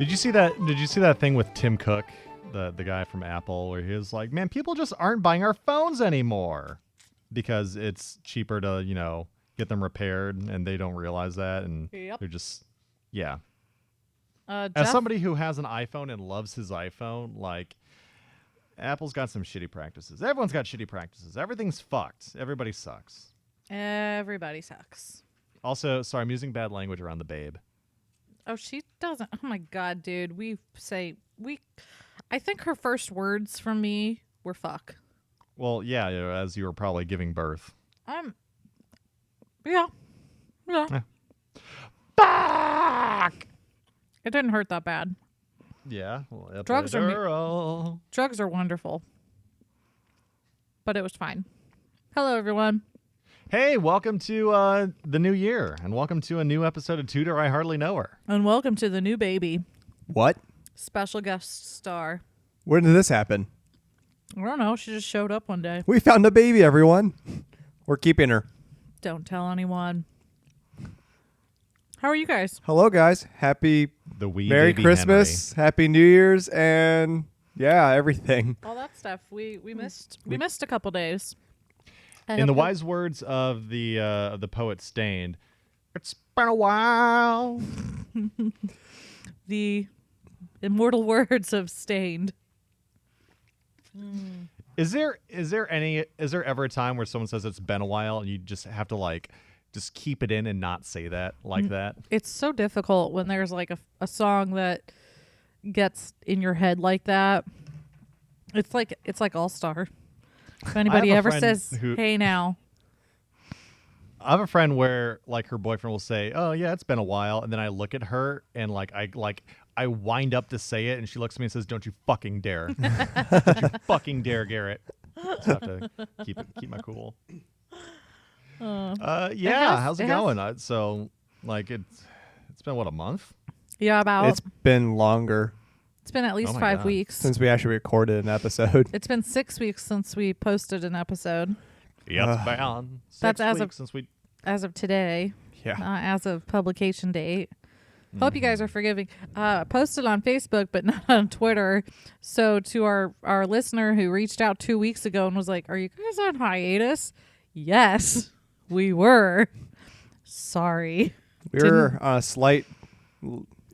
Did you see that thing with Tim Cook, the guy from Apple, where he was like, "Man, people just aren't buying our phones anymore because it's cheaper to, get them repaired, and they don't realize that, and they're just, yeah." As somebody who has an iPhone and loves his iPhone, like, Apple's got some shitty practices. Everyone's got shitty practices. Everything's fucked. Everybody sucks. Everybody sucks. Also, sorry, I'm using bad language around the babe. Oh, she doesn't. Oh my God, dude. I think her first words from me were fuck. Well, yeah, as you were probably giving birth. Yeah. Fuck! It didn't hurt that bad. Yeah. Well, Drugs are wonderful. But it was fine. Hello, everyone. Hey, welcome to the new year, and welcome to a new episode of Tutor I Hardly Know Her. And welcome to the new baby. What? Special guest star. When did this happen? I don't know. She just showed up one day. We found a baby, everyone. We're keeping her. Don't tell anyone. How are you guys? Hello, guys. Happy Merry Christmas, Henry. Happy New Year's, and yeah, everything. All that stuff. We missed a couple days. In the wise words of the poet Stained, it's been a while. The immortal words of Stained. Is there ever a time where someone says it's been a while and you just have to just keep it in and not say that like that? It's so difficult when there's like a song that gets in your head like that. It's like All Star. If anybody ever says, "Hey now," I have a friend where her boyfriend will say, "Oh yeah, it's been a while," and then I look at her and I wind up to say it, and she looks at me and says, "Don't you fucking dare! Don't you fucking dare, Garrett!" Just have to keep my cool. How's it going? It's been what, a month? Yeah, about. It's been longer. It's been at least 5 weeks since we actually recorded an episode. It's been 6 weeks since we posted an episode. Yeah, it's been that's as of today. Yeah, as of publication date. Hope you guys are forgiving. Posted on Facebook, but not on Twitter. So to our listener who reached out 2 weeks ago and was like, "Are you guys on hiatus?" Yes, we were. Sorry. We were on a slight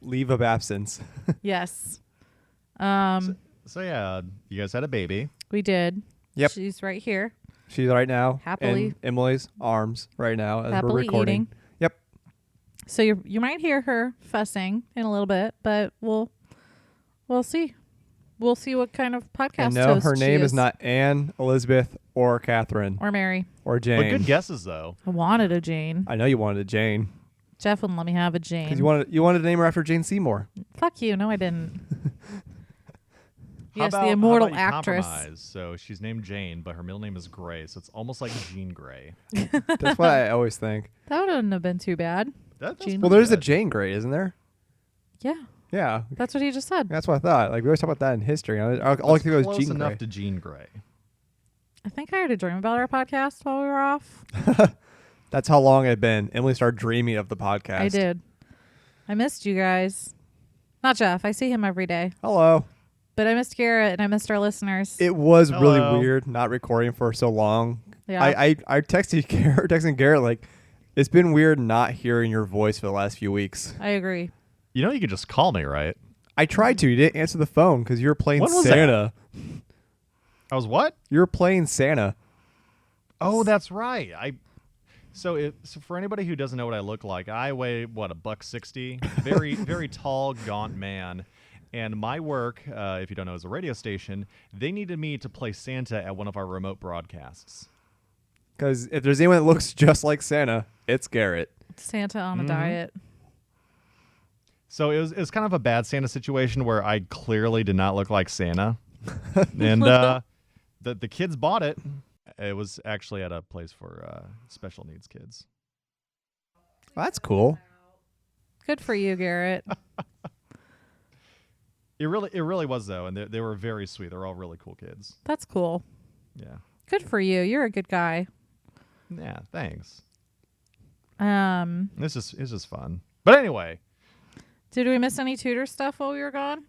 leave of absence. Yes. So yeah, you guys had a baby. We did. Yep. She's right here. She's right now happily in Emily's arms right now as happily we're recording. Eating. Yep. So you might hear her fussing in a little bit, but we'll see. We'll see what kind of podcast and no, host her name she is not Anne, Elizabeth, or Catherine. Or Mary. Or Jane. But good guesses, though. I wanted a Jane. I know you wanted a Jane. Jeff wouldn't let me have a Jane. Because you wanted to name her after Jane Seymour. Fuck you. No, I didn't. Yes, the immortal you actress. Compromise? So she's named Jane, but her middle name is Gray, so it's almost like Jean Grey. That's what I always think. That wouldn't have been too bad. Well, there's a Jane Grey, isn't there? Yeah. Yeah. That's what he just said. That's what I thought. We always talk about that in history. All I think was close Jean enough Grey. to Jean Grey. I think I had a dream about our podcast while we were off. That's how long it had been. Emily started dreaming of the podcast. I did. I missed you guys. Not Jeff. I see him every day. Hello. But I missed Garrett and I missed our listeners. It was really weird not recording for so long. Yeah. I texting Garrett it's been weird not hearing your voice for the last few weeks. I agree. You could just call me, right? I tried to. You didn't answer the phone because you were playing When was Santa. I was what? You were playing Santa. Oh, that's right. So for anybody who doesn't know what I look like, I weigh $160, very very tall, gaunt man, and my work, if you don't know, is a radio station. They needed me to play Santa at one of our remote broadcasts. Because if there's anyone that looks just like Santa, it's Garrett. Santa on a diet. So it was kind of a bad Santa situation where I clearly did not look like Santa, and the kids bought it. It was actually at a place for special needs kids. Well, that's cool. Good for you, Garrett. It really was though, and they were very sweet. They're all really cool kids. That's cool. Yeah. Good for you. You're a good guy. Yeah. Thanks. It's just fun. But anyway, Did we miss any tutor stuff while we were gone?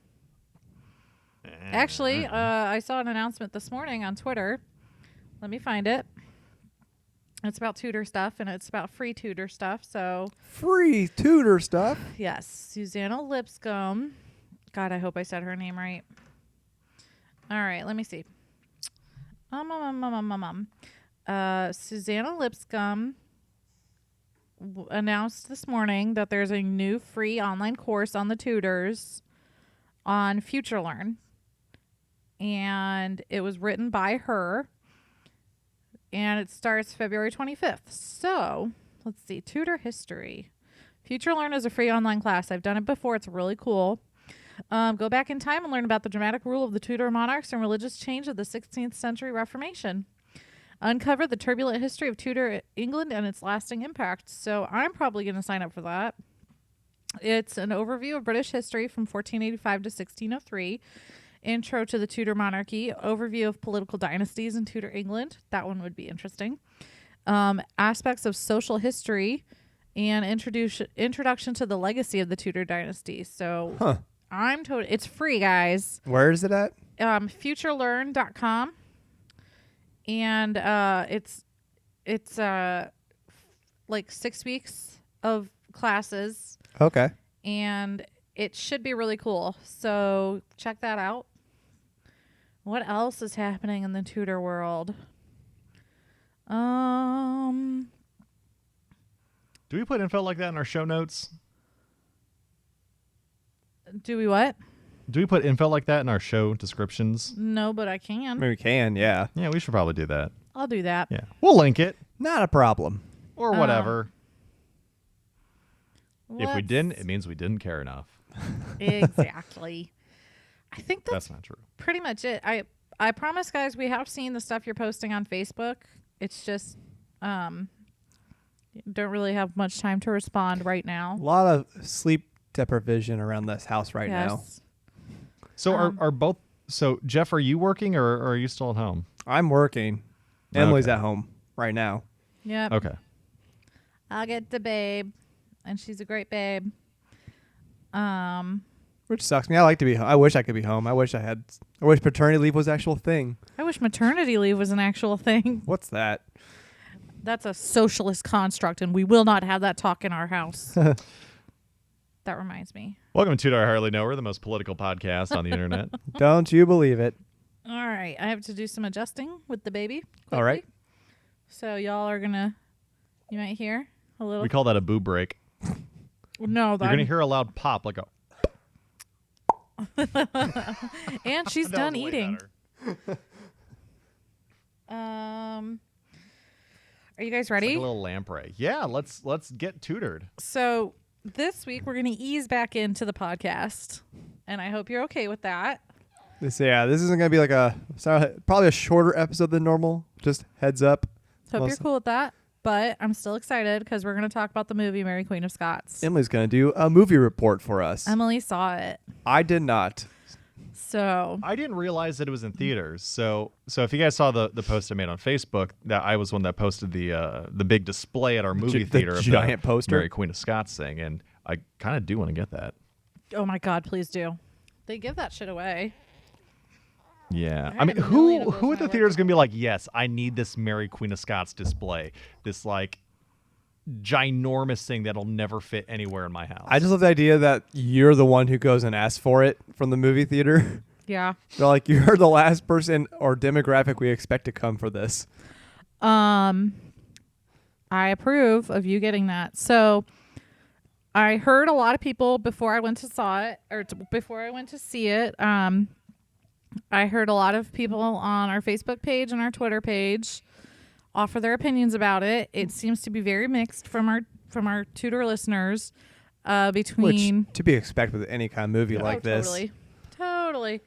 Actually, I saw an announcement this morning on Twitter. Let me find it. It's about tutor stuff, and it's about free tutor stuff. So Free tutor stuff. yes, Susanna Lipscomb. God, I hope I said her name right. All right, let me see. Susanna Lipscomb announced this morning that there's a new free online course on the tutors on FutureLearn. And it was written by her. And it starts February 25th. So, let's see. Tutor history. FutureLearn is a free online class. I've done it before. It's really cool. Go back in time and learn about the dramatic rule of the Tudor monarchs and religious change of the 16th century Reformation. Uncover the turbulent history of Tudor England and its lasting impact. So I'm probably going to sign up for that. It's an overview of British history from 1485 to 1603. Intro to the Tudor monarchy. Overview of political dynasties in Tudor England. That one would be interesting. Aspects of social history and introduction to the legacy of the Tudor dynasty. So I'm totally. It's free, guys. Where is it at? Futurelearn.com. And it's like 6 weeks of classes, Okay. and it should be really cool. So check that out. What else is happening in the tutor world? Do we put info like that in our show notes? Do we what? Do we put info like that in our show descriptions? No, but I can. Maybe we can, yeah. Yeah, we should probably do that. I'll do that. Yeah. We'll link it Not a problem. or whatever. If we Let's- didn't, it means we didn't care enough. Exactly. I think that's not true. pretty much it. I promise, guys, we have seen the stuff you're posting on Facebook. It's just don't really have much time to respond right A now. lot of sleep deprivation around this house right now. Yes. So are both? So Jeff, are you working or are you still at home? I'm working. Emily's Okay. at home right now. Yep. Okay. I'll get the babe, and she's a great babe. Which sucks me. I like to be home. I wish I could be home. I wish paternity leave was an actual thing. I wish maternity leave was an actual thing. What's that? That's a socialist construct, and we will not have that talk in our house. That reminds me. Welcome to our Hardly Know. We're the most political podcast on the internet. Don't you believe it? All right, I have to do some adjusting with the baby. All right. quickly. So y'all are gonna, you might hear a little. We call that a boo break. No, You're gonna hear a loud pop, like a. and she's That done was way eating. better. Are you guys It's ready? like a little lamprey. Yeah, let's get tutored. So this week we're gonna ease back into the podcast, and I hope you're okay with that. This isn't gonna be like probably a shorter episode than normal. Just heads up. Hope Well, you're cool with that. But I'm still excited because we're gonna talk about the movie Mary Queen of Scots. Emily's gonna do a movie report for us. Emily saw it, I did not. so I didn't realize that it was in theaters. So if you guys saw the post I made on Facebook, that I was one that posted the big display at our movie the theater of giant the poster? Mary Queen of Scots thing, and I kind of do want to get that. oh my God, please do. They give that shit away. Yeah, I I mean, had a million of who those at when I the worked theater is at gonna be like, yes, I need this Mary Queen of Scots display, this like ginormous thing that'll never fit anywhere in my house. I just love the idea that you're the one who goes and asks for it from the movie theater. Yeah. They're like, you're the last person or demographic we expect to come for this. I approve of you getting that. So I heard a lot of people before I went to before I went to see it. I heard a lot of people on our Facebook page and our Twitter page offer their opinions about it. It seems to be very mixed from our tutor listeners. Between Which to be expected with any kind of movie like this. Totally.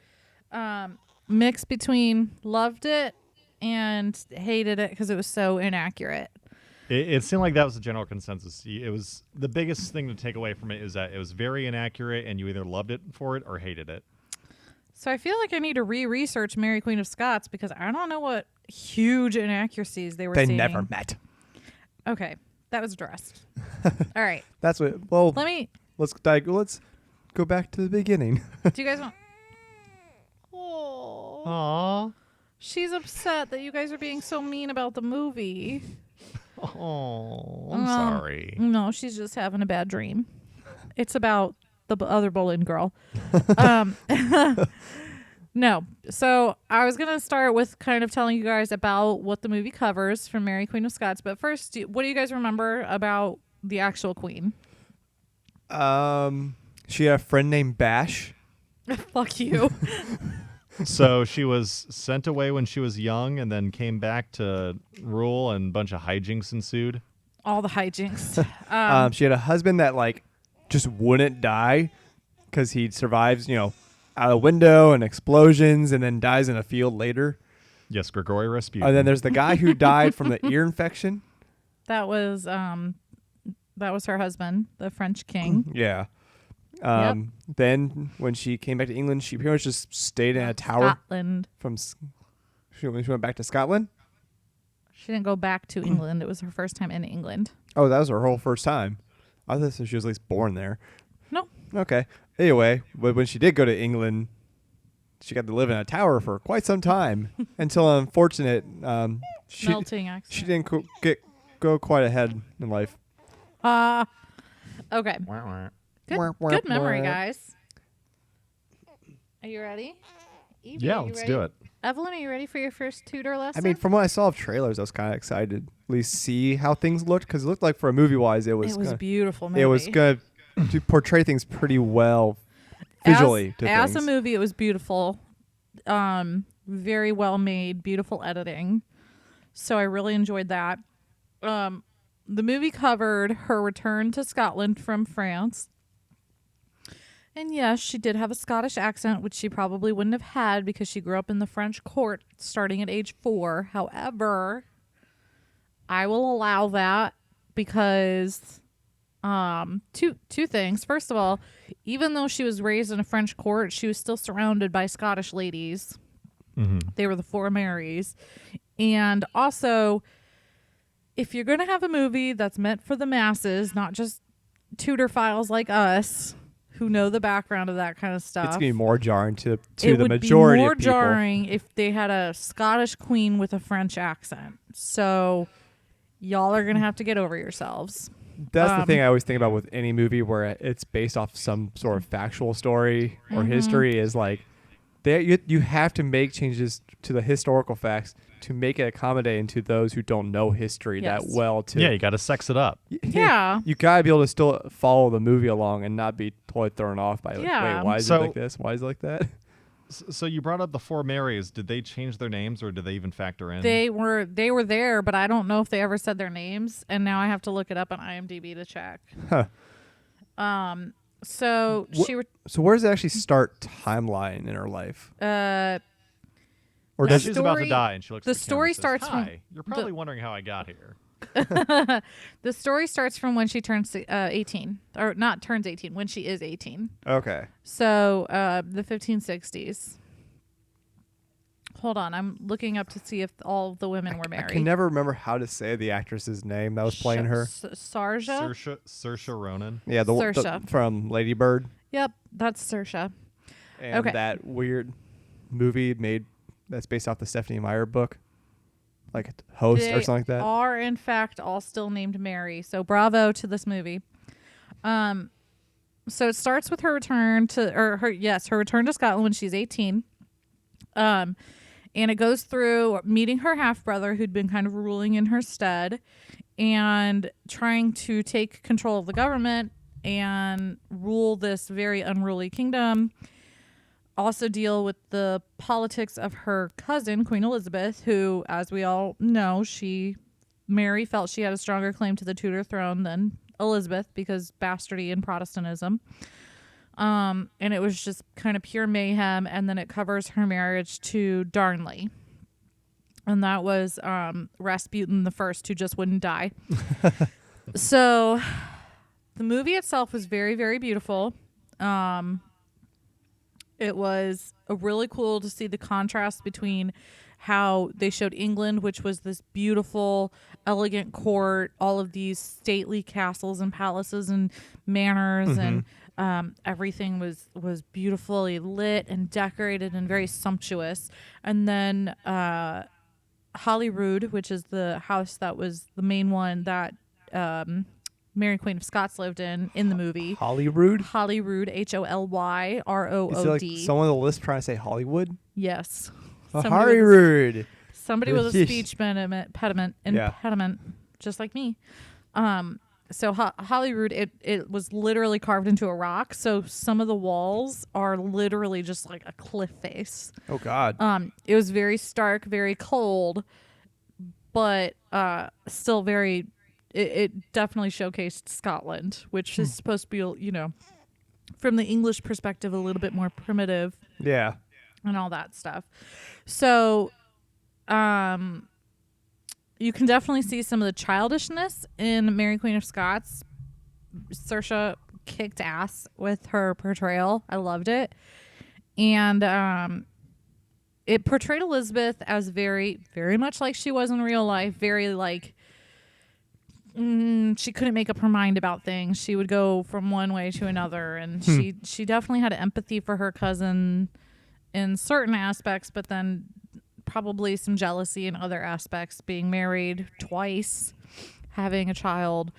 Mixed between loved it and hated it because it was so inaccurate. It seemed like that was the general consensus. It was the biggest thing to take away from it is that it was very inaccurate, and you either loved it for it or hated it. So I feel like I need to re-research Mary Queen of Scots because I don't know what huge inaccuracies they were They seeing. never met. Okay, that was addressed. All right, That's what. Well, let me. let's go back to the beginning. Do you guys want? Oh, Aw. she's upset that you guys are being so mean about the movie. Oh, I'm sorry. No, she's just having a bad dream. It's about the other Boleyn girl. um, no. So I was going to start with kind of telling you guys about what the movie covers from Mary, Queen of Scots. But first, what do you guys remember about the actual queen? She had a friend named Bash. Fuck you. So she was sent away when she was young and then came back to rule, and a bunch of hijinks ensued. All the hijinks. She had a husband that like just wouldn't die because he survives, out a window and explosions and then dies in a field later. Yes, Gregory Rasputin. And then there's the guy who died from the ear infection. That was her husband, the French king. Yeah. Yep. Then when she came back to England, she pretty much just stayed in a tower. Scotland. She went back to Scotland. She didn't go back to England. It was her first time in England. Oh, that was her whole first time. I thought she was at least born there. No. Okay. Anyway, when she did go to England, she got to live in a tower for quite some time until, unfortunate, she Melting accent. she didn't go quite ahead in life. Okay. Good memory, guys. Are you ready? Evie, Yeah, are you let's ready? do it. Evelyn, are you ready for your first Tudor lesson? I mean, from what I saw of trailers, I was kind of excited to at least see how things looked because it looked like for a movie-wise, it was a beautiful movie. it was going to portray things pretty well visually. As a movie, it was beautiful. Very well made, beautiful editing. So I really enjoyed that. The movie covered her return to Scotland from France. And yes, she did have a Scottish accent, which she probably wouldn't have had because she grew up in the French court starting at age 4. However, I will allow that because two things. First of all, even though she was raised in a French court, she was still surrounded by Scottish ladies. Mm-hmm. They were the Four Marys. And also, if you're going to have a movie that's meant for the masses, not just Tudor files like us who know the background of that kind of stuff. It's going to be more jarring to It the would majority be more of people. jarring if they had a Scottish queen with a French accent. So y'all are going to have to get over yourselves. That's the thing I always think about with any movie where it's based off some sort of factual story or history is like you have to make changes to the historical facts to make it accommodating to those who don't know history that well. Yeah, you got to sex it up. Yeah. You got to be able to still follow the movie along and not be totally thrown off by like, wait, why is it like this? Why is it like that? So you brought up the Four Marys. Did they change their names or did they even factor in? They were there, but I don't know if they ever said their names, and now I have to look it up on IMDb to check. Huh. So So where does it actually start timeline in her life? Or Yeah, does she's about to die and she looks the at the camera story and says, starts from "Hi, you're probably wondering how I got here." the story starts from when she turns 18, or not turns 18, when she is 18. Okay. So the 1560s. Hold on, I'm looking up to see if all the women were married. I can never remember how to say the actress's name that was playing her. Saoirse? Saoirse Ronan. Yeah, the Saoirse. from Lady Bird. Yep, that's Saoirse. And Okay. that weird movie made that's based off the Stephanie Meyer book, like Host or something like that. Are in fact all still named Mary. So bravo to this movie. So it starts with her return to her return to Scotland when she's 18. And it goes through meeting her half brother who'd been kind of ruling in her stead and trying to take control of the government and rule this very unruly kingdom. Also deal with the politics of her cousin, Queen Elizabeth, who, as we all know, Mary felt she had a stronger claim to the Tudor throne than Elizabeth because bastardy and Protestantism. And it was just kind of pure mayhem. And then it covers her marriage to Darnley. And that was Rasputin the First, who just wouldn't die. So the movie itself was very, very beautiful. It was really cool to see the contrast between how they showed England, which was this beautiful, elegant court, all of these stately castles and palaces and manors, and everything was beautifully lit and decorated and very sumptuous. And then Holyrood, which is the house that was the main one that Mary Queen of Scots lived in the movie. Holyrood? Holyrood, Holyrood. Is it like someone on the list trying to say Hollywood? Yes. Holyrood. Somebody with a speech impediment, just like me. So Holyrood, it was literally carved into a rock. So some of the walls are literally just like a cliff face. Oh God. It was very stark, very cold, but still very. It definitely showcased Scotland, which is supposed to be, you know, from the English perspective, a little bit more primitive. Yeah. And all that stuff. So, you can definitely see some of the childishness in Mary Queen of Scots. Saoirse kicked ass with her portrayal. I loved it. And it portrayed Elizabeth as very, very much like she was in real life. Very like, she couldn't make up her mind about things. She would go from one way to another. And she definitely had empathy for her cousin in certain aspects, but then probably some jealousy in other aspects, being married twice, having a child.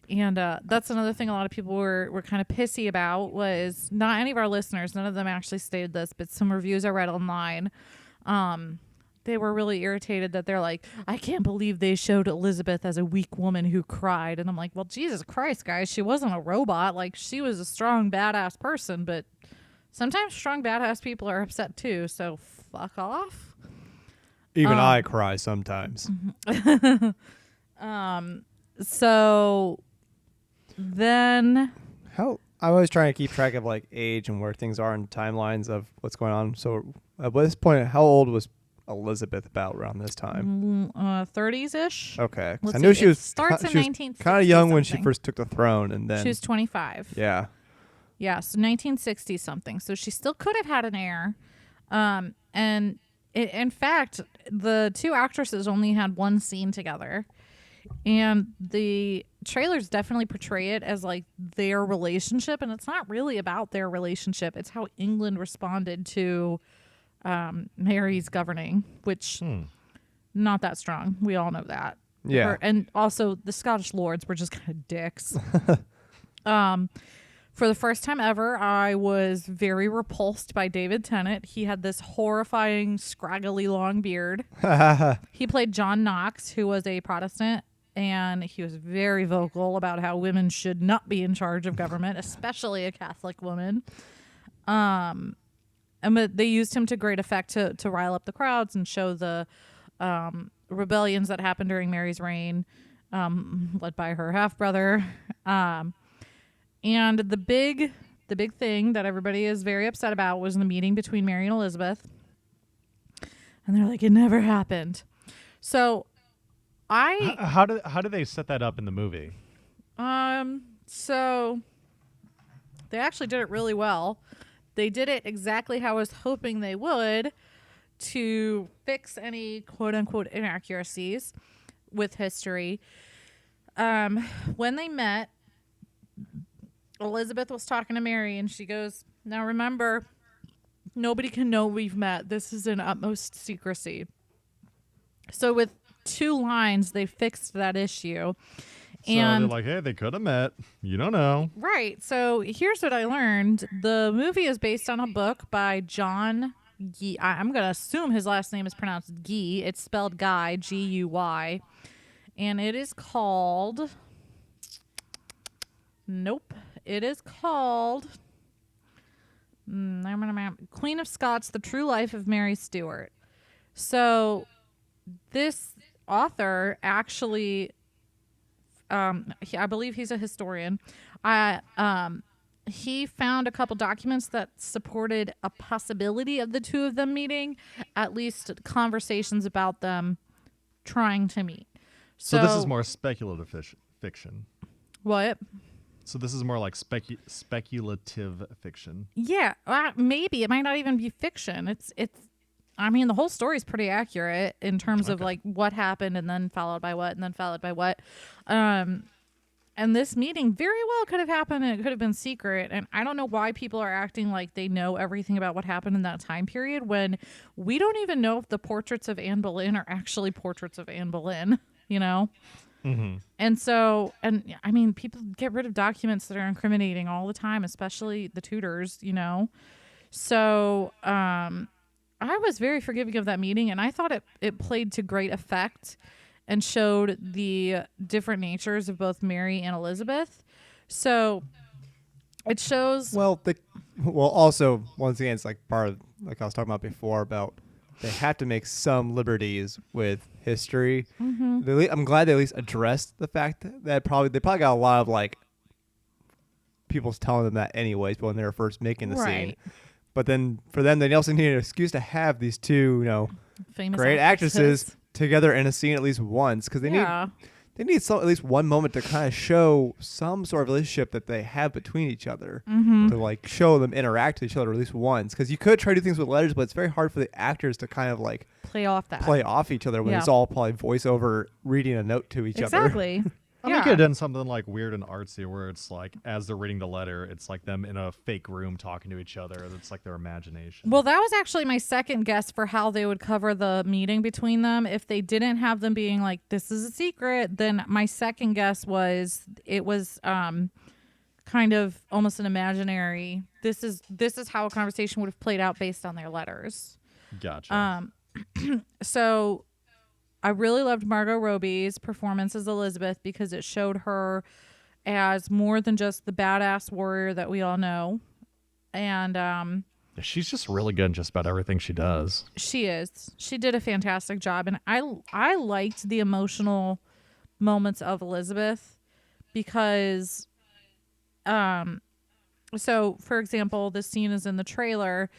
And that's another thing a lot of people were kind of pissy about, was not any of our listeners, none of them actually stated this, but some reviews I read online, they were really irritated that they're like, I can't believe they showed Elizabeth as a weak woman who cried. And I'm like, well, Jesus Christ, guys, she wasn't a robot. Like, she was a strong, badass person, but sometimes strong, badass people are upset too, so fuck off. Even I cry sometimes. So then... I'm always trying to keep track of like age and where things are in timelines of what's going on. So at this point, how old was Elizabeth about around this time? 30s-ish. Okay. Let's I knew see, she it was starts in she was 1960 kind of young when she something. first took the throne, and then She was 25. Yeah. Yeah, so 1960 something. So she still could have had an heir. And in fact, the two actresses only had one scene together. And the trailers definitely portray it as like their relationship, and it's not really about their relationship. It's how England responded to Mary's governing, which not that strong. We all know that. Yeah. And also the Scottish lords were just kind of dicks. For the first time ever, I was very repulsed by David Tennant. He had this horrifying, scraggly long beard. He played John Knox, who was a Protestant, and he was very vocal about how women should not be in charge of government, especially a Catholic woman. And they used him to great effect to rile up the crowds and show the rebellions that happened during Mary's reign, led by her half-brother. And the big thing that everybody is very upset about was the meeting between Mary and Elizabeth. And they're like, it never happened. So How do they set that up in the movie? So they actually did it really well. They did it exactly how I was hoping they would, to fix any quote unquote inaccuracies with history. When they met, Elizabeth was talking to Mary, and she goes, now remember, nobody can know we've met. This is in utmost secrecy. So with 2 lines, they fixed that issue. So And they're like, hey, they could have met. You don't know. right. So here's what I learned. The movie is based on a book by John Guy. I'm going to assume his last name is pronounced Guy. It's spelled Guy, Guy. And it is called... Nope. It is called Queen of Scots, The True Life of Mary Stuart. So this author actually, I believe he's a historian. He found a couple documents that supported a possibility of the two of them meeting, at least conversations about them trying to meet. So this is more speculative fiction. What? So this is more like speculative fiction. Yeah, maybe it might not even be fiction. It's I mean, the whole story is pretty accurate in terms of Okay. like what happened and then followed by what and then followed by what. And this meeting very well could have happened and it could have been secret. And I don't know why people are acting like they know everything about what happened in that time period when we don't even know if the portraits of Anne Boleyn are actually portraits of Anne Boleyn, you know? Mm-hmm. And so, and I mean, people get rid of documents that are incriminating all the time, especially the Tudors, you know? So, I was very forgiving of that meeting and I thought it played to great effect and showed the different natures of both Mary and Elizabeth. So it shows. Well, also once again, it's like part of like I was talking about before about they have to make some liberties with history. Mm-hmm. I'm glad they at least addressed the fact that they probably got a lot of like people telling them that anyways when they were first making the scene. Right. But then for them, they also need an excuse to have these two, Famous great actresses together in a scene at least once because they need at least one moment to kind of show some sort of relationship that they have between each other to like show them interact with each other at least once because you could try to do things with letters but it's very hard for the actors to kind of like play off each other when it's all probably voiceover reading a note to each other. Exactly. I mean, you could have done something like weird and artsy where it's like, as they're reading the letter, it's like them in a fake room talking to each other. It's like their imagination. Well, that was actually my second guess for how they would cover the meeting between them. If they didn't have them being like, this is a secret, then my second guess was it was kind of almost an imaginary. This is how a conversation would have played out based on their letters. Gotcha. So I really loved Margot Robbie's performance as Elizabeth because it showed her as more than just the badass warrior that we all know. And She's just really good in just about everything she does. she is. She did a fantastic job. And I liked the emotional moments of Elizabeth because so for example, this scene is in the trailer.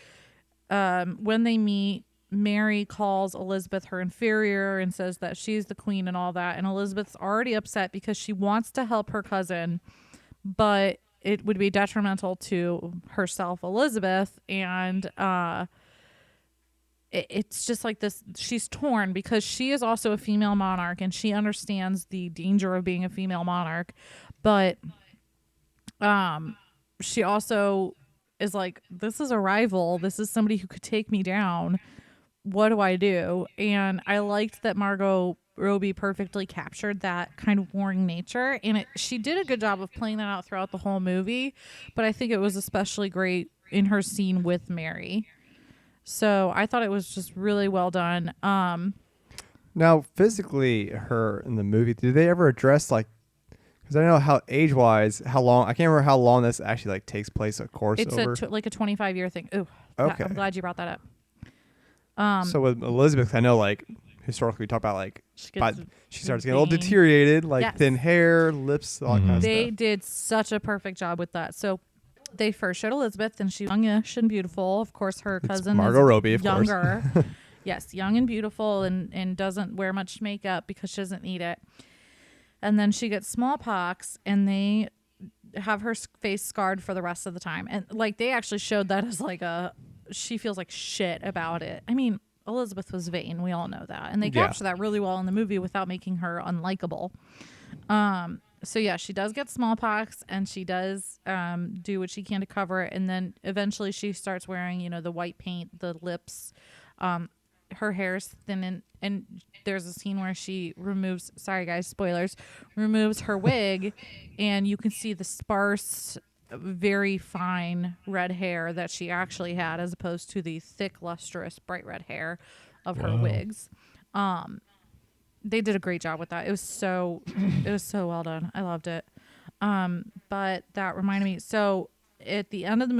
When they meet, Mary calls Elizabeth her inferior and says that she's the queen and all that. And Elizabeth's already upset because she wants to help her cousin, but it would be detrimental to herself, Elizabeth. And it's just like this. She's torn because she is also a female monarch and she understands the danger of being a female monarch. But she also is like, this is a rival. This is somebody who could take me down. What do I do? And I liked that Margot Robbie perfectly captured that kind of warring nature. And she did a good job of playing that out throughout the whole movie. But I think it was especially great in her scene with Mary. So I thought it was just really well done. Now, physically, her in the movie, did they ever address like? Because I don't know how age-wise, how long. I can't remember how long this actually like takes place. Of course, It's over. like a 25-year thing. Ooh, Okay. I'm glad you brought that up. So with Elizabeth, I know like historically we talk about like She gets she starts getting a little vain. deteriorated, like Yes. thin hair, lips, all that kind of They stuff. did such a perfect job with that. So they first showed Elizabeth, and she was youngish and beautiful. Of course, her cousin Margot is Robbie, of course. younger. Yes, young and beautiful, and doesn't wear much makeup because she doesn't need it. And then she gets smallpox, and they have her face scarred for the rest of the time. And like they actually showed that as like she feels like shit about it. I mean, Elizabeth was vain. We all know that. And they Yeah. capture that really well in the movie without making her unlikable. So yeah, she does get smallpox and she does do what she can to cover it. And then eventually she starts wearing, the white paint, the lips, her hair's thin and there's a scene where she removes, sorry guys, spoilers, removes her wig and you can see the sparse, very fine red hair that she actually had as opposed to the thick, lustrous, bright red hair of her wigs. They did a great job with that. It was so well done. I loved it. But that reminded me. So at the end of the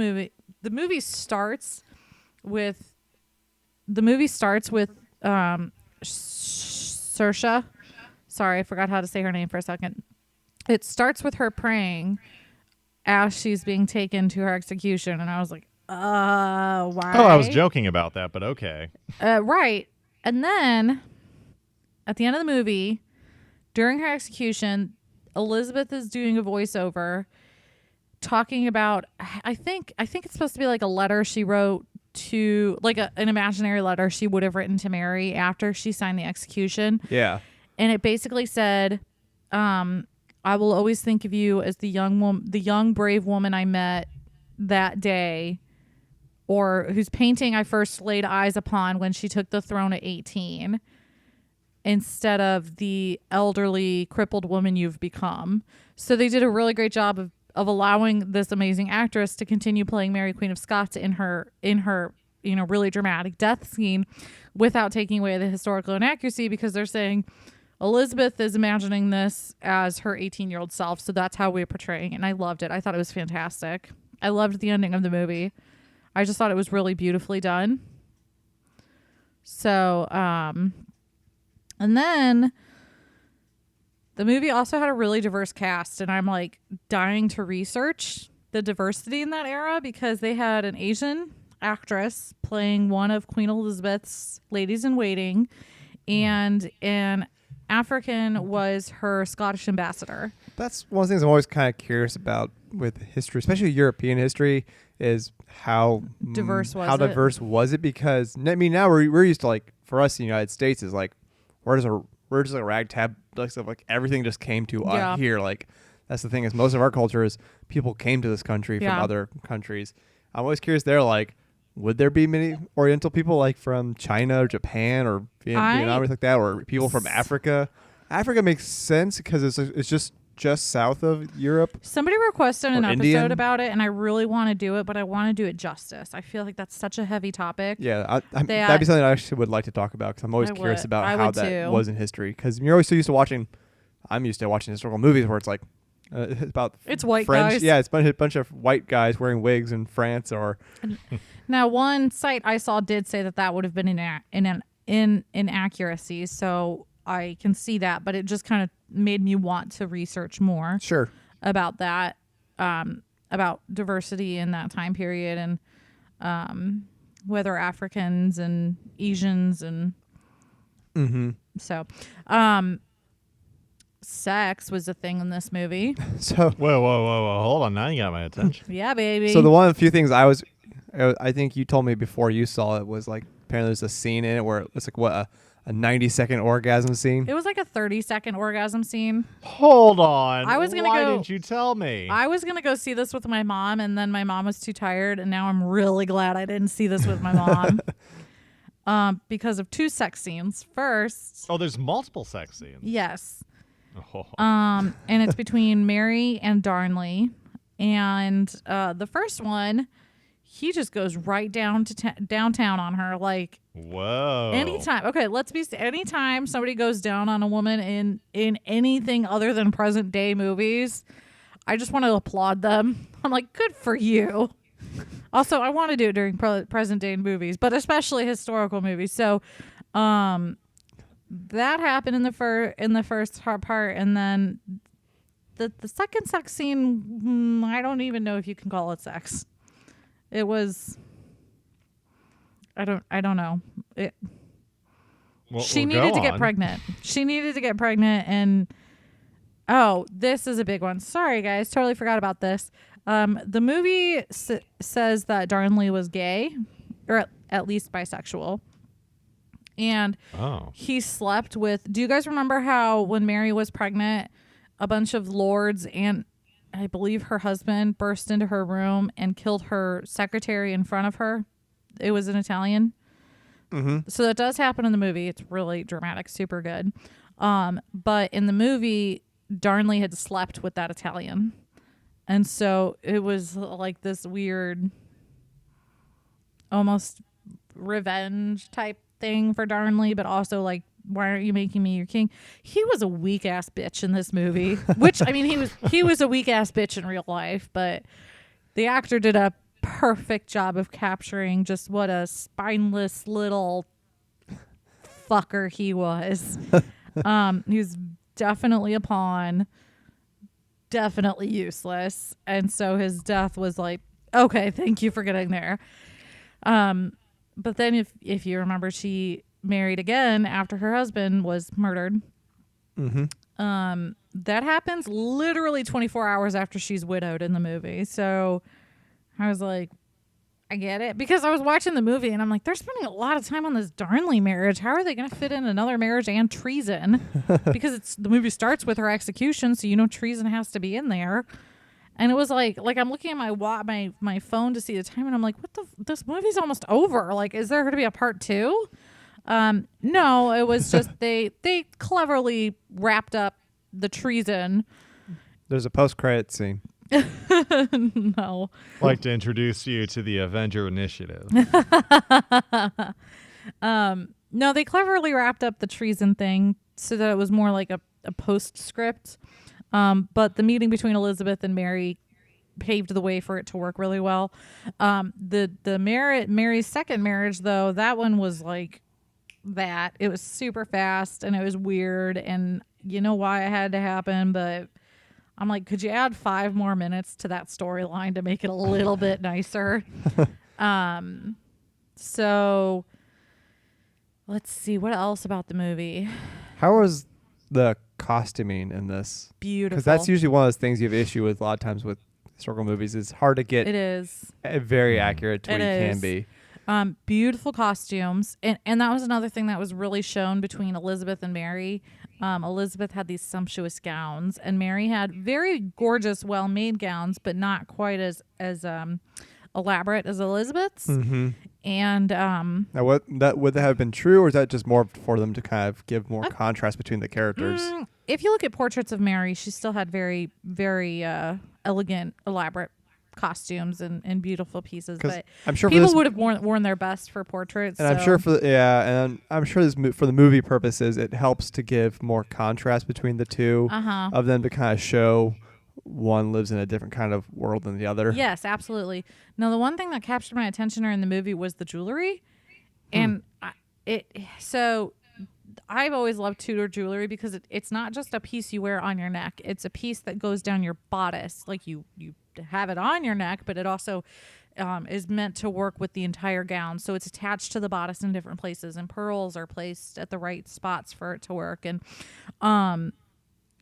movie starts with Saoirse. Sorry, I forgot how to say her name for a second. It starts with her praying as she's being taken to her execution, and I was like, why? Oh, I was joking about that, but okay. Right. And then at the end of the movie, during her execution, Elizabeth is doing a voiceover talking about, I think it's supposed to be like a letter she wrote to like an imaginary letter she would have written to Mary after she signed the execution. Yeah. And it basically said, I will always think of you as the young brave woman I met that day, or whose painting I first laid eyes upon when she took the throne at 18, instead of the elderly crippled woman you've become. So they did a really great job of allowing this amazing actress to continue playing Mary Queen of Scots in her really dramatic death scene without taking away the historical inaccuracy, because they're saying Elizabeth is imagining this as her 18-year-old self, so that's how we're portraying it. And I loved it. I thought it was fantastic. I loved the ending of the movie. I just thought it was really beautifully done. So, and then the movie also had a really diverse cast, and I'm like dying to research the diversity in that era, because they had an Asian actress playing one of Queen Elizabeth's ladies in waiting, and an African was her Scottish ambassador. That's one of the things I'm always kind of curious about with history, especially European history, is how diverse was it? Because I mean, now we're used to, like, for us in the United States is like we're just a ragtag, like everything just came to here. Like, that's the thing, is most of our culture is people came to this country from other countries. I'm always curious there, like, would there be many Oriental people, like from China or Japan or Vietnam or like that, or people from Africa? Africa makes sense because it's just south of Europe. Somebody requested an episode Indian about it, and I really want to do it, but I want to do it justice. I feel like that's such a heavy topic. Yeah, that'd be something I actually would like to talk about, because I'm always curious about how that was in history. Because you're always so used to watching. I'm used to watching historical movies where it's like it's about white French. guys. Yeah, it's a bunch of white guys wearing wigs in France or. Now, one site I saw did say that would have been an inaccuracy, so I can see that, but it just kind of made me want to research more. Sure. About that, about diversity in that time period, and whether Africans and Asians and so sex was a thing in this movie. So Whoa! Hold on, now you got my attention. Yeah, baby. So the few things I think you told me before you saw it was, like, apparently there's a scene in it where it's like a 90-second orgasm scene. It was like a 30-second orgasm scene. Hold on. Why didn't you tell me? I was gonna go see this with my mom, and then my mom was too tired, and now I'm really glad I didn't see this with my mom. Because of two sex scenes. First, there's multiple sex scenes. yes. Oh. And it's between Mary and Darnley, and the first one, he just goes right down to downtown on her, like, whoa. anytime. Okay, anytime somebody goes down on a woman in anything other than present day movies, I just want to applaud them. I'm like, good for you. Also, I want to do it during present day movies, but especially historical movies. So, that happened in the first part, and then the second sex scene, I don't even know if you can call it sex. It was, I don't know. She needed to get pregnant. She needed to get pregnant, and this is a big one. Sorry, guys, totally forgot about this. The movie says that Darnley was gay, or at least bisexual. And he slept with... Do you guys remember how when Mary was pregnant, a bunch of lords and I believe her husband burst into her room and killed her secretary in front of her? It was an Italian. Mm-hmm. So that does happen in the movie. It's really dramatic, super good. But in the movie, Darnley had slept with that Italian. And so it was like this weird, almost revenge type thing for Darnley, but also like, why aren't you making me your king? He was a weak ass bitch in this movie, which I mean, he was a weak ass bitch in real life, but the actor did a perfect job of capturing just what a spineless little fucker he was. He was definitely a pawn, definitely useless, and so his death was like, okay, thank you for getting there. But then if you remember, she married again after her husband was murdered. Mm-hmm. That happens literally 24 hours after she's widowed in the movie. So I was like, I get it. Because I was watching the movie and I'm like, they're spending a lot of time on this Darnley marriage. How are they going to fit in another marriage and treason? Because the movie starts with her execution, so you know treason has to be in there. And it was like I'm looking at my phone to see the time, and I'm like, this movie's almost over. Like, is there going to be a part 2? No, it was just they cleverly wrapped up the treason. There's a post-credit scene. No. I'd like to introduce you to the Avenger Initiative. No, they cleverly wrapped up the treason thing so that it was more like a postscript. But the meeting between Elizabeth and Mary paved the way for it to work really well. Mary's second marriage, though, that one was like that. It was super fast and it was weird, and you know why it had to happen, but I'm like, could you add 5 more minutes to that storyline to make it a little bit nicer? So let's see what else about the movie. How was the costuming in this? Beautiful. Because that's usually one of those things you have issue with a lot of times with historical movies. It's hard to get It is. Very accurate to It what you is. can be. Beautiful costumes. And that was another thing that was really shown between Elizabeth and Mary. Elizabeth had these sumptuous gowns, and Mary had very gorgeous, well-made gowns, but not quite as elaborate as Elizabeth's. Mm-hmm. And Now, would that have been true, or is that just more for them to kind of give more contrast between the characters? If you look at portraits of Mary, she still had very, very elegant, elaborate costumes and beautiful pieces. But I'm sure people would have worn their best for portraits. And I'm sure I'm sure this for the movie purposes, it helps to give more contrast between the two of them to kind of show one lives in a different kind of world than the other. Yes, absolutely. Now, the one thing that captured my attention during the movie was the jewelry, and so I've always loved Tudor jewelry because it's not just a piece you wear on your neck; it's a piece that goes down your bodice. Like you have it on your neck, but it also is meant to work with the entire gown. So it's attached to the bodice in different places, and pearls are placed at the right spots for it to work. And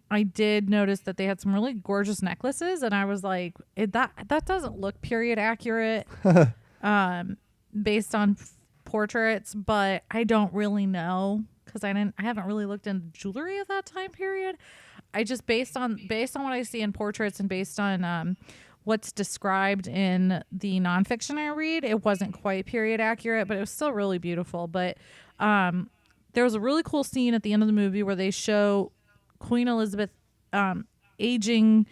I did notice that they had some really gorgeous necklaces, and I was like, that doesn't look period accurate based on portraits, but I don't really know because I haven't really looked into jewelry of that time period. I just based on what I see in portraits and based on what's described in the nonfiction I read, it wasn't quite period accurate, but it was still really beautiful. But there was a really cool scene at the end of the movie where they show Queen Elizabeth aging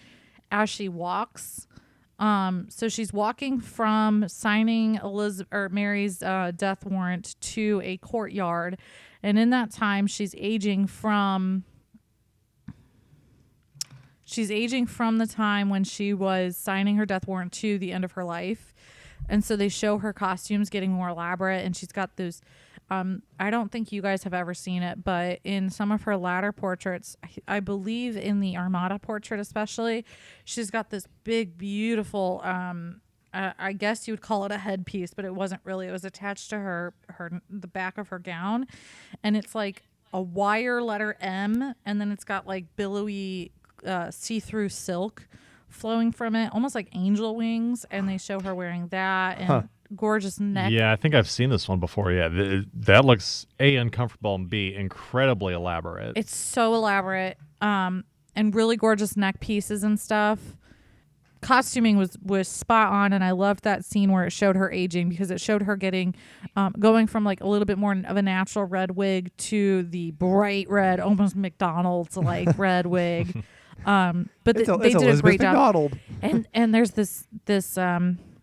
as she walks. So she's walking from signing Mary's death warrant to a courtyard, and in that time she's aging from the time when she was signing her death warrant to the end of her life. And so they show her costumes getting more elaborate, and she's got those I don't think you guys have ever seen it, but in some of her latter portraits, I believe in the Armada portrait especially, she's got this big, beautiful, I guess you would call it a headpiece, but it wasn't really. It was attached to the back of her gown, and it's like a wire letter M, and then it's got like billowy see-through silk flowing from it, almost like angel wings, and they show her wearing that and gorgeous neck. Yeah, I think I've seen this one before. Yeah, that looks A, uncomfortable, and B, incredibly elaborate. It's so elaborate, and really gorgeous neck pieces and stuff. Costuming was spot on, and I loved that scene where it showed her aging because it showed her getting going from like a little bit more of a natural red wig to the bright red, almost McDonald's like red wig. But they did a great job. And there's this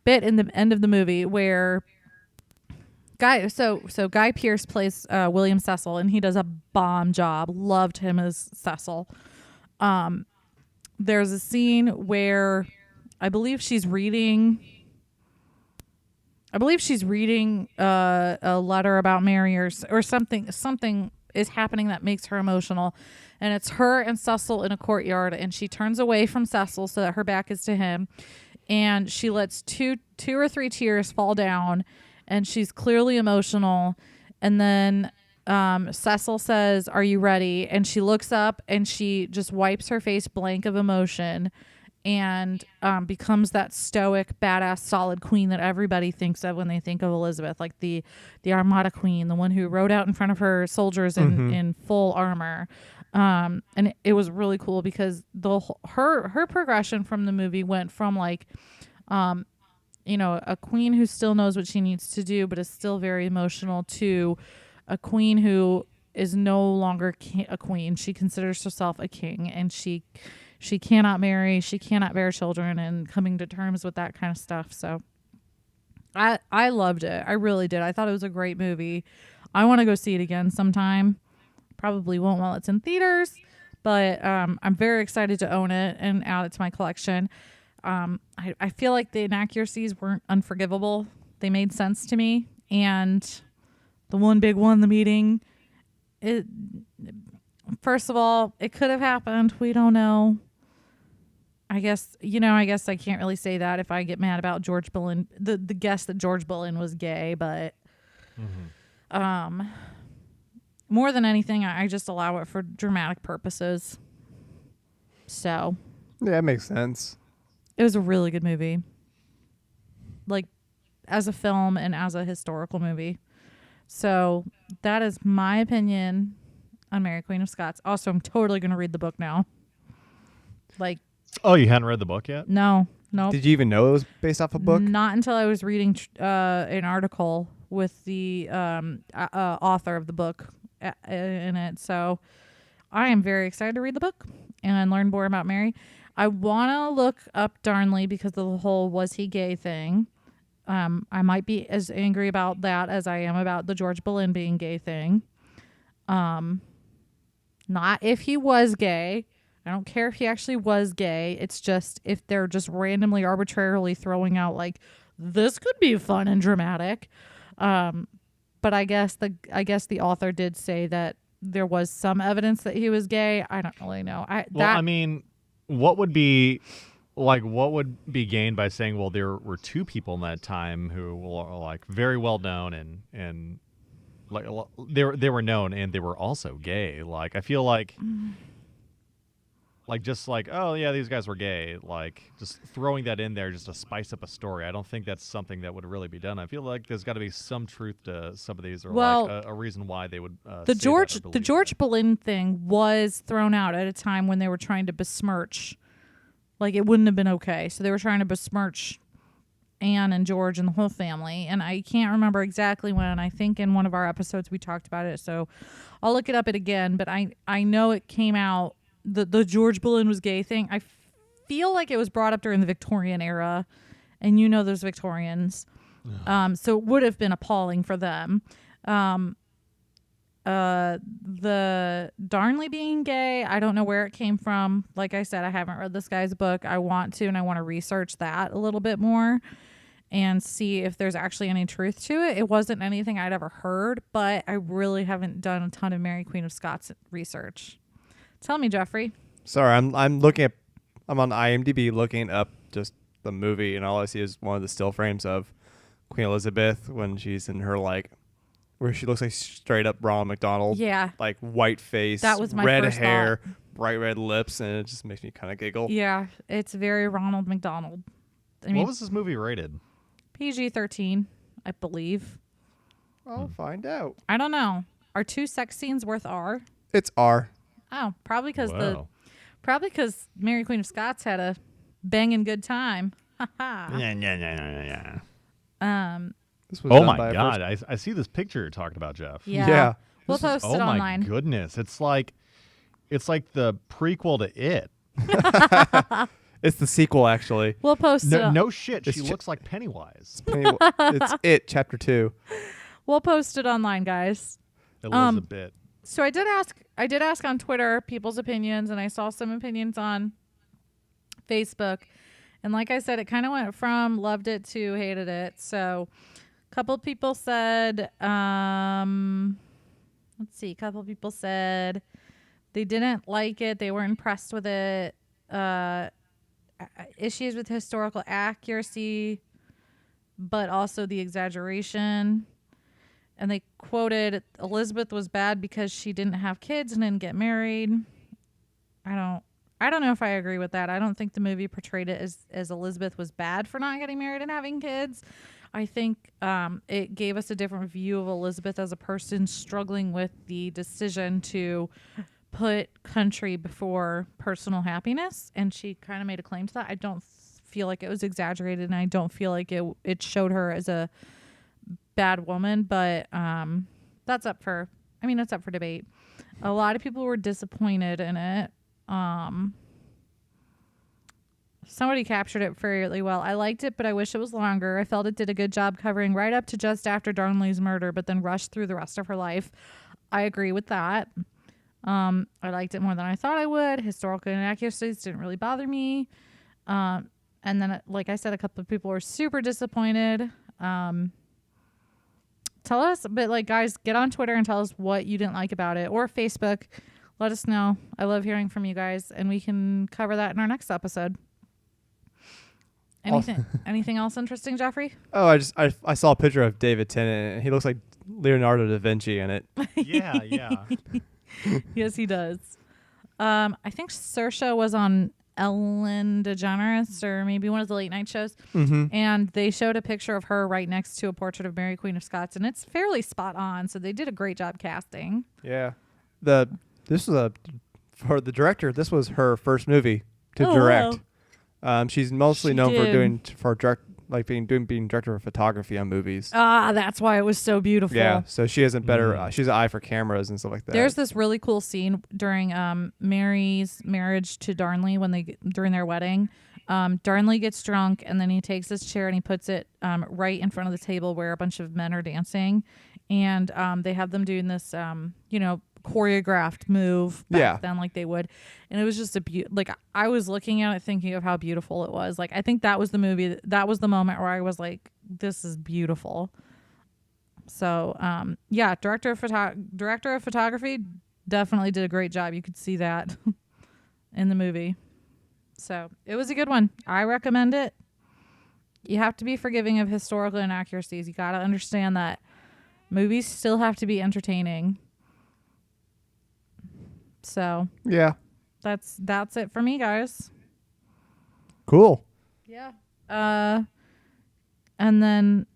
bit in the end of the movie where Guy Pearce plays William Cecil, and he does a bomb job. Loved him as Cecil. There's a scene where I believe she's reading a letter about Mary or something. Something is happening that makes her emotional, and it's her and Cecil in a courtyard, and she turns away from Cecil so that her back is to him, and she lets two or three tears fall down, and she's clearly emotional, and then Cecil says, "Are you ready?" And she looks up and she just wipes her face blank of emotion, and becomes that stoic, badass, solid queen that everybody thinks of when they think of Elizabeth, like the Armada Queen, the one who rode out in front of her soldiers in full armor. And it was really cool because her progression from the movie went from like, a queen who still knows what she needs to do, but is still very emotional, to a queen who is no longer a queen. She considers herself a king, and she cannot marry, she cannot bear children, and coming to terms with that kind of stuff. So I loved it. I really did. I thought it was a great movie. I want to go see it again sometime. Probably won't while it's in theaters, but I'm very excited to own it and add it to my collection. I feel like the inaccuracies weren't unforgivable. They made sense to me. And the one big one, the meeting, first of all, it could have happened. We don't know. I guess I can't really say that if I get mad about George Boleyn, the guess that George Boleyn was gay, but more than anything, I just allow it for dramatic purposes. So Yeah, it makes sense. it was a really good movie. Like, as a film and as a historical movie. So that is my opinion on Mary Queen of Scots. Also, I'm totally going to read the book now. Like, Oh, you hadn't read the book yet? no. Did you even know it was based off a book? Not until I was reading an article with the author of the book in it. So I am very excited to read the book and learn more about Mary. I want to look up Darnley because of the whole was he gay thing. I might be as angry about that as I am about the George Boleyn being gay thing. Not if he was gay. I don't care if he actually was gay. It's just if they're just randomly, arbitrarily throwing out like, this could be fun and dramatic. But I guess the author did say that there was some evidence that he was gay. I don't really know. What would be gained by saying, well, there were two people in that time who were like very well known and like they were known and they were also gay. Like, I feel like just like, oh yeah, these guys were gay, like just throwing that in there just to spice up a story. I don't think that's something that would really be done. I feel like there's got to be some truth to some of these, or like a reason why they would the George Boleyn thing was thrown out at a time when they were trying to besmirch, like it wouldn't have been okay. So they were trying to besmirch Anne and George and the whole family. And I can't remember exactly when. I think in one of our episodes we talked about it. So I'll look it up again. But I know it came out. The George Boleyn was gay thing, I feel like it was brought up during the Victorian era, and those Victorians. So it would have been appalling for them. The Darnley being gay, I don't know where it came from. Like I said, I haven't read this guy's book. I want to, and I want to research that a little bit more and see if there's actually any truth to it. It wasn't anything I'd ever heard, but I really haven't done a ton of Mary Queen of Scots research. Tell me, Jeffrey. Sorry, I'm on IMDb looking up just the movie, and all I see is one of the still frames of Queen Elizabeth when she's in her where she looks like straight up Ronald McDonald. Yeah. Like white face, that was my red first hair, thought. bright red lips, and it just makes me kind of giggle. Yeah, it's very Ronald McDonald. What was this movie rated? PG-13, I believe. I'll find out. I don't know. Are 2 sex scenes worth R? It's R. Oh, probably because Mary Queen of Scots had a banging good time. Yeah. This was Oh done my by God! I see this picture you're talking about, Jeff. Yeah. We'll post it Oh my online. goodness! It's like the prequel to It. It's the sequel, actually. We'll post it. No shit. It's She looks like Pennywise. It's It, Chapter 2. We'll post it online, guys. Elizabeth. So I did ask on Twitter people's opinions, and I saw some opinions on Facebook. And like I said, it kind of went from loved it to hated it. So a couple of people said, a couple of people said they didn't like it. They weren't impressed with it. Issues with historical accuracy, but also the exaggeration. And they quoted, Elizabeth was bad because she didn't have kids and didn't get married. I I don't know if I agree with that. I don't think the movie portrayed it as Elizabeth was bad for not getting married and having kids. I think it gave us a different view of Elizabeth as a person struggling with the decision to put country before personal happiness, and she kind of made a claim to that. I don't feel like it was exaggerated, and I don't feel like it showed her as a bad woman, but that's up for debate. A lot of people were disappointed in it. Somebody captured it fairly well. I liked it, but I wish it was longer. I felt it did a good job covering right up to just after Darnley's murder, but then rushed through the rest of her life. I agree with that. I liked it more than I thought I would. Historical inaccuracies didn't really bother me. And then, like I said, a couple of people were super disappointed. Tell us, but like, guys, get on Twitter and tell us what you didn't like about it, or Facebook. Let us know. I love hearing from you guys, and we can cover that in our next episode. Anything else interesting, Jeffrey? Oh, I saw a picture of David Tennant, and he looks like Leonardo da Vinci in it. Yeah. Yes, he does. I think Saoirse was on Ellen DeGeneres, or maybe one of the late night shows, and they showed a picture of her right next to a portrait of Mary Queen of Scots, and it's fairly spot on. So they did a great job casting. Yeah, for the director. This was her first movie to direct. Wow. She's mostly known for being director of photography on movies. That's why it was so beautiful. Yeah, so she has she's an eye for cameras and stuff like that. There's this really cool scene during Mary's marriage to Darnley during their wedding. Darnley gets drunk, and then he takes his chair and he puts it right in front of the table where a bunch of men are dancing, and they have them doing this choreographed move back then, like they would, and it was just I was looking at it thinking of how beautiful it was. Like, I think that was the movie, that was the moment where I was like, this is beautiful. So director of photography definitely did a great job. You could see that in the movie. So it was a good one. I recommend it. You have to be forgiving of historical inaccuracies. You got to understand that movies still have to be entertaining. So yeah, that's it for me, guys. Cool. Yeah. And then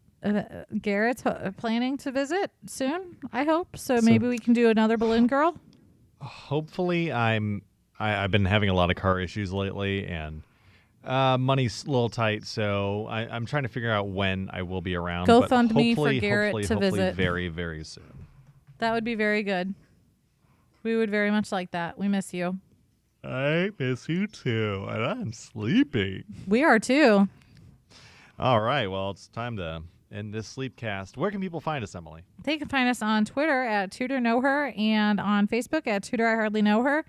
Garrett's planning to visit soon, I hope. So maybe we can do another Balloon Girl. Hopefully. I've been having a lot of car issues lately, and money's a little tight, so I'm trying to figure out when I will be around. GoFundMe for Garrett to visit. Very, very soon. That would be very good. We would very much like that. We miss you. I miss you too, and I'm sleepy. We are too. All right, well, it's time to end this Sleepcast. Where can people find us, Emily? They can find us on Twitter at Tudor Know Her, and on Facebook at Tudor I Hardly Know Her.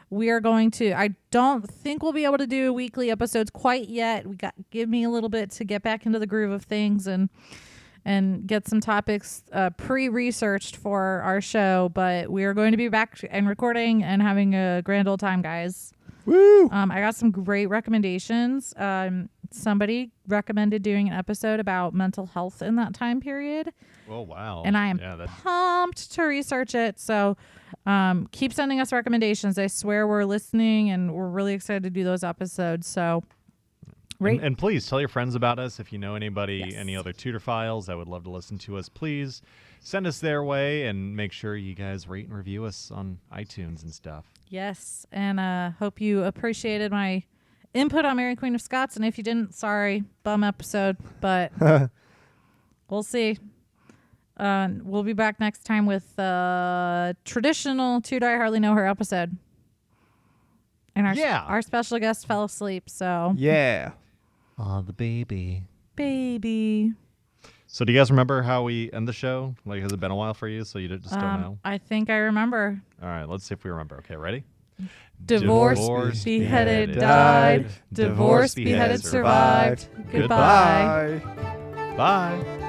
We are going to, I don't think we'll be able to do weekly episodes quite yet. Give me a little bit to get back into the groove of things and get some topics pre-researched for our show, but we are going to be back and recording and having a grand old time, guys. Woo! I got some great recommendations. Somebody recommended doing an episode about mental health in that time period. Oh, wow. And I am pumped to research it. So keep sending us recommendations. I swear we're listening, and we're really excited to do those episodes. So And please tell your friends about us. If you know anybody, any other Tudor files that would love to listen to us, please send us their way, and make sure you guys rate and review us on iTunes and stuff. Yes, and hope you appreciated my input on Mary Queen of Scots. And if you didn't, sorry, bum episode, but we'll see. We'll be back next time with traditional Tudor I Hardly Know Her episode. And our special guest fell asleep, so yeah. Oh, the baby. So do you guys remember how we end the show? Like, has it been a while for you, so you just don't know? I think I remember. All right, let's see if we remember. Okay, ready? Divorced, beheaded, died. Divorced, beheaded, survived. Goodbye. Bye.